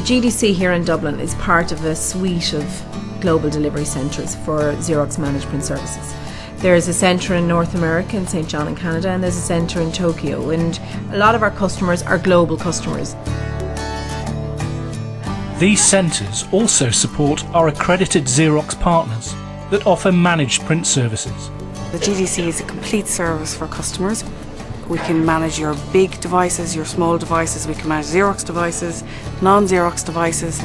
The GDC here in Dublin is part of a suite of global delivery centres for Xerox managed print services. There's a centre in North America, in St. John in Canada, and there's a centre in Tokyo, and a lot of our customers are global customers. These centres also support our accredited Xerox partners that offer managed print services. The GDC is a complete service for customers. We can manage your big devices, your small devices, we can manage Xerox devices, non-Xerox devices.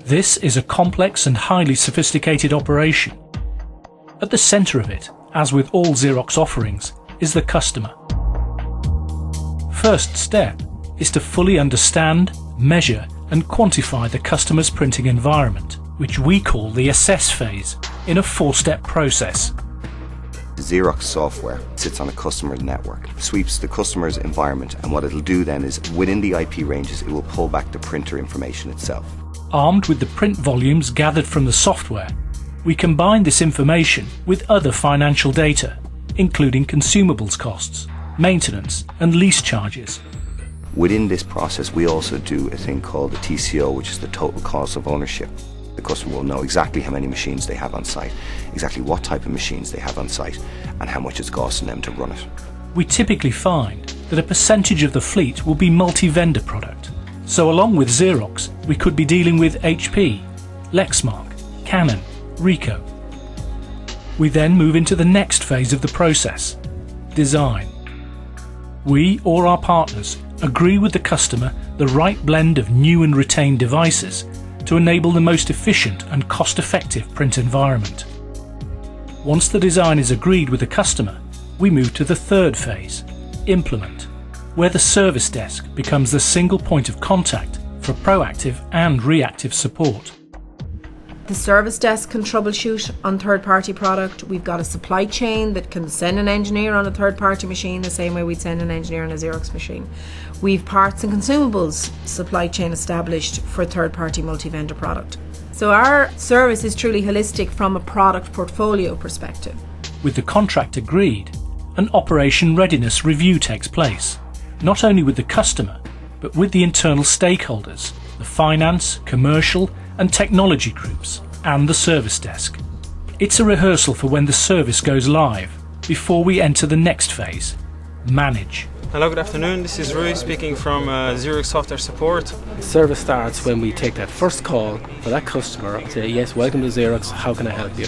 This is a complex and highly sophisticated operation. At the centre of it, as with all Xerox offerings, is the customer. First step is to fully understand, measure and quantify the customer's printing environment, which we call the assess phase, in a four-step process. Xerox software sits on a customer network, sweeps the customer's environment, and what it'll do then is, within the IP ranges, it will pull back the printer information itself. Armed with the print volumes gathered from the software, we combine this information with other financial data, including consumables costs, maintenance and lease charges. Within this process, we also do a thing called the TCO, which is the total cost of ownership. The customer will know exactly how many machines they have on site, exactly what type of machines they have on site, and how much it's costing them to run it. We typically find that a percentage of the fleet will be multi-vendor product. So along with Xerox, we could be dealing with HP, Lexmark, Canon, Ricoh. We then move into the next phase of the process, design. We or our partners agree with the customer the right blend of new and retained devices to enable the most efficient and cost-effective print environment. Once the design is agreed with the customer, we move to the third phase, implement, where the service desk becomes the single point of contact for proactive and reactive support. The service desk can troubleshoot on third-party product. We've got a supply chain that can send an engineer on a third-party machine the same way we'd send an engineer on a Xerox machine. We've parts and consumables supply chain established for third-party multi-vendor product. So our service is truly holistic from a product portfolio perspective. With the contract agreed, an operation readiness review takes place, not only with the customer, but with the internal stakeholders, the finance, commercial and technology groups, and the service desk. It's a rehearsal for when the service goes live, before we enter the next phase, manage. Hello, good afternoon. This is Rui speaking from Xerox Software Support. Service starts when we take that first call for that customer and say, yes, welcome to Xerox, how can I help you?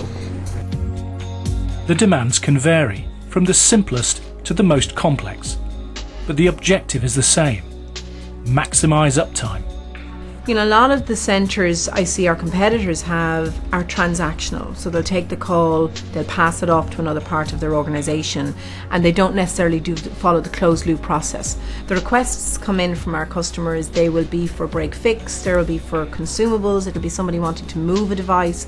The demands can vary, from the simplest to the most complex, but the objective is the same, maximise uptime. You know, a lot of the centres I see our competitors have are transactional. So they'll take the call, they'll pass it off to another part of their organisation, and they don't necessarily follow the closed loop process. The requests come in from our customers, they will be for break fix, there will be for consumables, it'll be somebody wanting to move a device,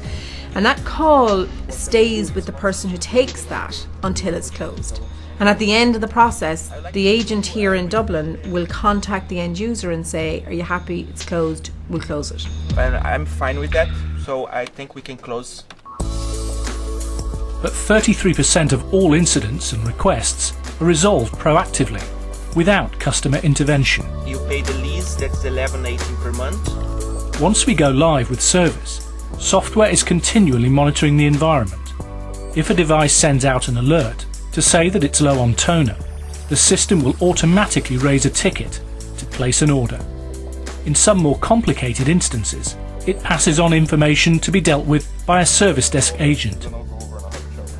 and that call stays with the person who takes that until it's closed. And at the end of the process, the agent here in Dublin will contact the end user and say, are you happy, it's closed, we'll close it. And I'm fine with that, so I think we can close. But 33% of all incidents and requests are resolved proactively, without customer intervention. You pay the lease, that's $11.18 per month. Once we go live with service, software is continually monitoring the environment. If a device sends out an alert to say that it's low on toner, the system will automatically raise a ticket to place an order. In some more complicated instances, it passes on information to be dealt with by a service desk agent.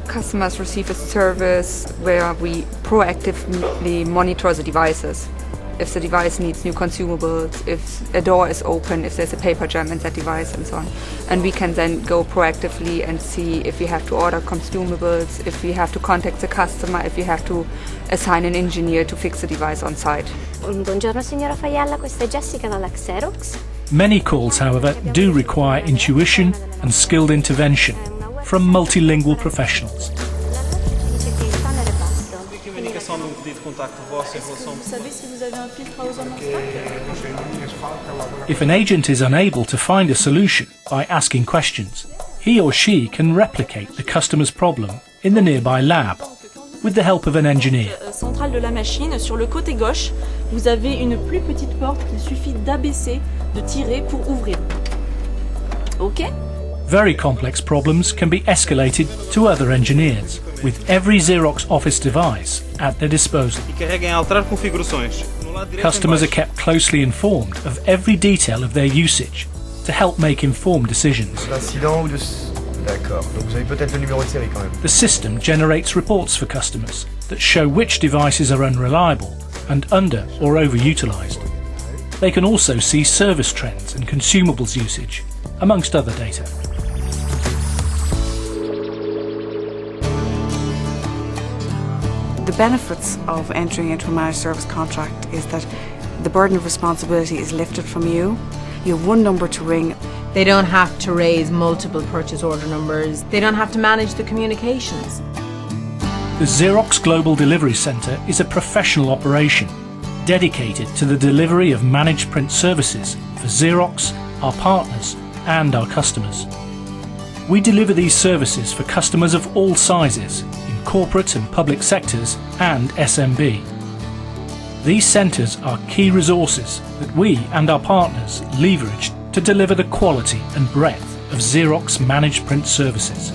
Customers receive a service where we proactively monitor the devices. If the device needs new consumables, if a door is open, if there's a paper jam in that device and so on. And we can then go proactively and see if we have to order consumables, if we have to contact the customer, if we have to assign an engineer to fix the device on site. Buongiorno signora Faiella, questa è Jessica dalla Xerox. Many calls, however, do require intuition and skilled intervention from multilingual professionals. If an agent is unable to find a solution by asking questions, He or she can replicate the customer's problem in the nearby lab with the help of an engineer. Centrale de la machine, sur le côté gauche, vous avez une plus petite porte qu'il suffit d'abaisser, de tirer pour ouvrir. OK? Very complex problems can be escalated to other engineers with every Xerox office device at their disposal. Customers are kept closely informed of every detail of their usage to help make informed decisions. The system generates reports for customers that show which devices are unreliable and under or overutilized. They can also see service trends and consumables usage, amongst other data. The benefits of entering into a managed service contract is that the burden of responsibility is lifted from you. You have one number to ring. They don't have to raise multiple purchase order numbers. They don't have to manage the communications. The Xerox Global Delivery Center is a professional operation dedicated to the delivery of managed print services for Xerox, our partners, and our customers. We deliver these services for customers of all sizes in corporate and public sectors and SMB. These centres are key resources that we and our partners leverage to deliver the quality and breadth of Xerox managed print services.